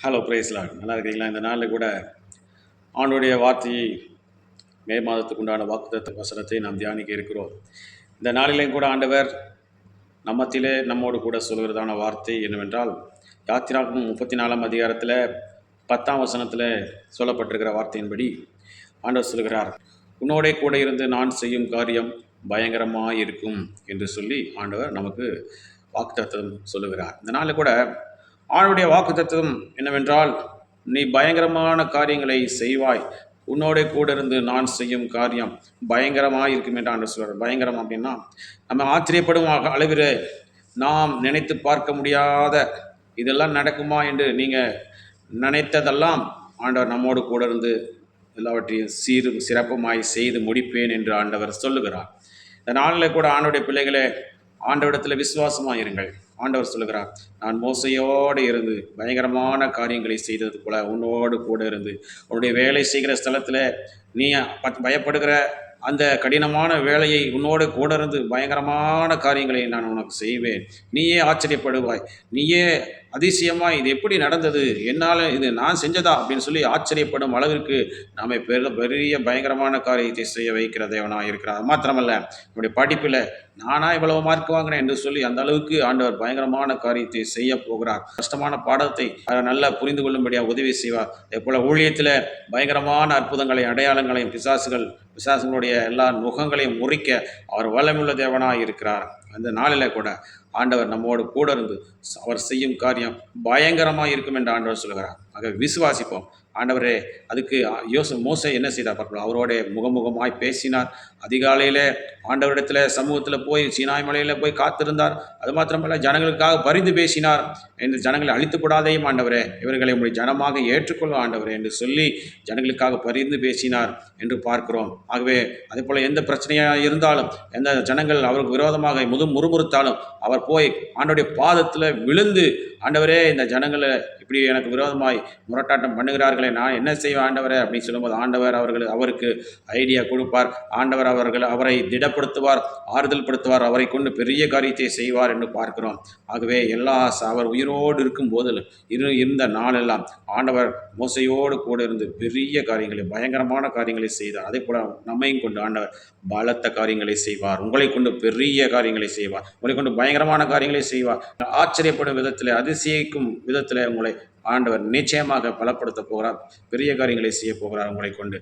Hello பிரைஸ்லாட், நல்லா இருக்கீங்களா? இந்த நாளில் கூட ஆண்டுடைய வார்த்தையை மே மாதத்துக்கு உண்டான வாக்குத்தத்த வசனத்தை நாம் தியானிக்க இருக்கிறோம். இந்த நாளிலேயும் கூட ஆண்டவர் நம்மத்திலே நம்மோடு கூட சொல்கிறதான வார்த்தை என்னவென்றால், யாத்திராகமம் 34ஆம் அதிகாரத்தில் 10ஆம் வசனத்தில் சொல்லப்பட்டிருக்கிற வார்த்தையின்படி ஆண்டவர் சொல்கிறார், உன்னோடே கூட இருந்து நான் செய்யும் காரியம் பயங்கரமாக இருக்கும் என்று சொல்லி ஆண்டவர் நமக்கு வாக்குத்தத்தம் சொல்லுகிறார். இந்த நாளில் கூட ஆண்டுடைய வாக்குத்தத்தம் என்னவென்றால், நீ பயங்கரமான காரியங்களை செய்வாய், உன்னோட கூட இருந்து நான் செய்யும் காரியம் பயங்கரமாக இருக்கும் என்று ஆண்டு சொல்கிறார். பயங்கரம் அப்படின்னா நம்ம ஆச்சரியப்படும் அளவில் நாம் நினைத்து பார்க்க முடியாத, இதெல்லாம் நடக்குமா என்று நீங்கள் நினைத்ததெல்லாம் ஆண்டவர் நம்மோடு கூட இருந்து எல்லாவற்றையும் சிறப்புமாய் செய்து முடிப்பேன் என்று ஆண்டவர் சொல்லுகிறார். இந்த நாளில் கூட ஆண்டவருடைய பிள்ளைகளே, ஆண்டவரிடத்தில் விசுவாசமாக இருங்கள். ஆண்டவர் சொல்லுகிறார், நான் மோசையோடு இருந்து பயங்கரமான காரியங்களை செய்தது போல உன்னோடு கூட இருந்து உன்னுடைய வேலை செய்கிற ஸ்தலத்தில் நீ பயப்படுகிற அந்த கடினமான வேலையை உன்னோடு கூட இருந்து பயங்கரமான காரியங்களை நான் உனக்கு செய்வேன். நீயே ஆச்சரியப்படுவாய், நீயே அதிசயமாக இது எப்படி நடந்தது, என்னால் இது நான் செஞ்சதா அப்படின்னு சொல்லி ஆச்சரியப்படும் அளவிற்கு நாம் பெரிய பயங்கரமான காரியத்தை செய்ய வைக்கிற தேவனாக இருக்கிறார். மாத்திரமல்ல, நம்முடைய படிப்பில் நானா இவ்வளவு மார்க் வாங்கினேன் என்று சொல்லி அந்த அளவுக்கு ஆண்டவர் பயங்கரமான காரியத்தை செய்ய போகிறார். கஷ்டமான பாடத்தை நல்லா புரிந்து கொள்ளும்படியாக உதவி செய்வார். அதே போல ஊழியத்தில் பயங்கரமான அற்புதங்களை அடையாளங்களையும் பிசாசுகளுடைய எல்லா முகங்களையும் முறிக்க அவர் வல்லமுள்ள தேவனாக இருக்கிறார். அந்த நாளில் கூட ஆண்டவர் நம்மோடு கூட இருந்து அவர் செய்யும் காரியம் பயங்கரமாக இருக்கும் என்று ஆண்டவர் சொல்கிறார். ஆக விசுவாசிப்போம். ஆண்டவரே, அதுக்கு மோசே என்ன செய்தார் பார்க்கலாம். அவரோட முகமுகமாய் பேசினார். அதிகாலையில் ஆண்டவரிடத்தில் சமூகத்தில் போய் சீனாய் மலையில் போய் காத்திருந்தார். அது மாத்திரமல்ல, ஜனங்களுக்காக பரிந்து பேசினார். என்று ஜனங்களை அழித்துக்கூடாதையும் ஆண்டவரே, இவர்களை உங்களுடைய ஜனமாக ஏற்றுக்கொள்ளும் ஆண்டவரே என்று சொல்லி ஜனங்களுக்காக பரிந்து பேசினார் என்று பார்க்கிறோம். ஆகவே அதே போல் எந்த பிரச்சனையாக இருந்தாலும், எந்த ஜனங்கள் அவருக்கு விரோதமாக முறுமுறுத்தாலும் அவர் போய் ஆண்டவருடைய பாதத்தில் விழுந்து, ஆண்டவரே, இந்த ஜனங்களை இப்படி எனக்கு விரோதமாய் முரட்டாட்டம் பண்ணுகிறார்களே, நான் என்ன செய்வேன் ஆண்டவரே அப்படின்னு சொல்லும்போது ஆண்டவர் அவருக்கு ஐடியா கொடுப்பார். ஆண்டவர் அவரை திடப்படுத்துவார், ஆறுதல் படுத்துவார், அவரை கொண்டு பெரிய காரியத்தை செய்வார் என்று பார்க்கிறோம். ஆகவே அவர் உயிரோடு இருக்கும் போது இருந்த நாளெல்லாம் ஆண்டவர் மோசையோடு கூட இருந்து பெரிய காரியங்களை, பயங்கரமான காரியங்களை செய்தார். அதே போல நம்மையும் கொண்டு ஆண்டவர் பலத்த காரியங்களை செய்வார். உங்களை கொண்டு பெரிய காரியங்களை செய்வார். உங்களை கொண்டு பயங்கரமான காரியங்களை செய்வார். ஆச்சரியப்படும் விதத்தில், அதிசயிக்கும் விதத்தில் உங்களை ஆண்டவர் நிச்சயமாக பலப்படுத்த போகிறார். பெரிய காரியங்களை செய்ய போகிறார் உங்களை கொண்டு.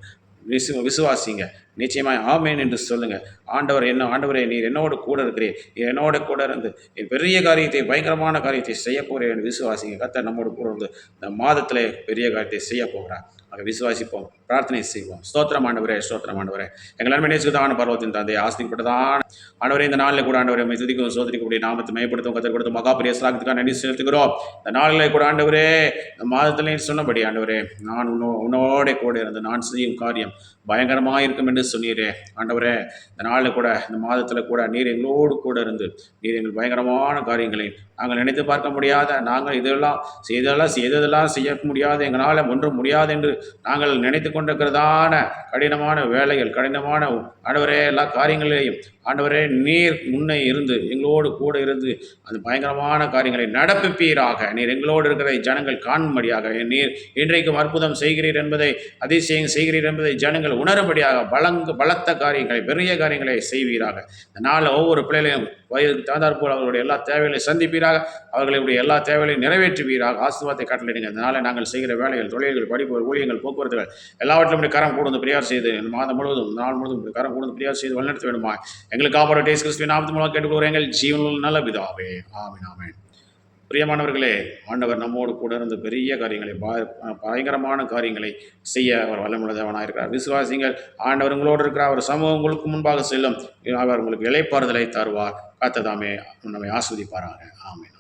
விசுவாசிங்க, நிச்சயமாக ஆமேன் என்று சொல்லுங்க. ஆண்டவரே, நீர் என்னோடு கூட இருக்கிறேன், என்னோட கூட இருந்து பெரிய காரியத்தை, பயங்கரமான காரியத்தை செய்ய போகிறேன் என்று விசுவாசிங்க. கர்த்தர் நம்மோடு கூட இருந்து இந்த மாதத்தில் பெரிய காரியத்தை செய்ய போகிறார். ஆக விசுவாசிப்போம், பிரார்த்தனை செய்வோம். ஸ்தோத்திரம் ஆண்டவரே, ஸ்தோத்திரம் ஆண்டவரே. எங்கள் அன்பை நேசிக்கிறதான பரலோகத்தின் தந்தை, ஆஸ்திக்கப்பட்டதான ஆண்டவரே, இந்த நாளில் கூட ஆண்டவரை துதிக்கும் சோதரிக்கக்கூடிய நாமத்தை மேம்படுத்தும் கத்தர் கொடுத்து மகா பெரிய ஸ்லாகத்துக்காக நன்றி செலுத்துகிறோம். இந்த நாளில் கூட ஆண்டவரே, இந்த மாதத்திலே சொன்னபடி ஆண்டவரே, நான் உன்னோட கூட இருந்து நான் செய்யும் காரியம் பயங்கரமாக இருக்கும் என்று சொன்னீரே. ஆண்டவரே, இந்த நாளில் கூட, இந்த மாதத்தில் கூட நீர் எங்களோடு கூட இருந்து நீர் எங்கள் பயங்கரமான காரியங்களை நாங்கள் நினைத்து பார்க்க முடியாத, நாங்கள் செய்ததெல்லாம் செய்ய முடியாது, எங்களால் ஒன்றும் முடியாது என்று நாங்கள் நினைத்து கொண்டிருக்கிறதான கடினமான வேலைகள், கடினமான ஆண்டவரே எல்லா காரியங்களையும் ஆண்டவரே நீர் முன்னே இருந்து எங்களோடு கூட இருந்து அந்த பயங்கரமான காரியங்களை நடப்பிப்பீராக. நீர் எங்களோடு இருக்கிற ஜனங்கள் காணும்படியாக, நீர் இன்றைக்கும் அற்புதம் செய்கிறீர் என்பதை, அதிசயம் செய்கிறீர் என்பதை ஜனங்கள் உணரும்படியாக பலத்த காரியங்களை, பெரிய காரியங்களை செய்வீராக. இந்த நாளில் ஒவ்வொரு பிள்ளைகளையும் வயதுக்கு தகுந்தாற் போல் அவர்களுடைய எல்லா தேவைகளை சந்திப்பீராக, அவர்களுடைய எல்லா தேவைகளையும் நிறைவேற்றுவீராக. ஆசீர்வாதத்தை கட்டளையிடுங்க. இதனால் நாங்கள் செய்கிற வேலைகள், தொழில்கள், படிப்பு, ஊழியங்கள், போக்குவரத்துகள் எல்லாவற்றிலும் கரம் கூர்ந்து பிரியார் செய்து இந்த மாதம் முழுவதும், நாள் முழுவதும் கரம் கூர்ந்து பிரியார் செய்து வழிநடத்த வேண்டுமா எங்களுக்கு ஆபரேட் இயேசு கிறிஸ்துவின் நாமத்தின் மூலம் கேட்டுக்கொள்கிறேன் எங்கள் ஜீவனுள்ள நல்ல பிதாவே, ஆமென், ஆமென். பிரியமானவர்களே, ஆண்டவர் நம்மோடு கூட இருந்து பெரிய காரியங்களை, பயங்கரமான காரியங்களை செய்ய அவர் வல்லமுள்ள தேவனாக இருக்கிறார். விசுவாசிங்கள், ஆண்டவர் உங்களோடு இருக்கிறார். அவர் சமூகம் உங்களுக்கு முன்பாக செல்லும். அவர் உங்களுக்கு இளைப்பாறுதலை தருவார். கர்த்தர் தாமே நம்மை ஆஸ்வதிப்பாராக. ஆமென்.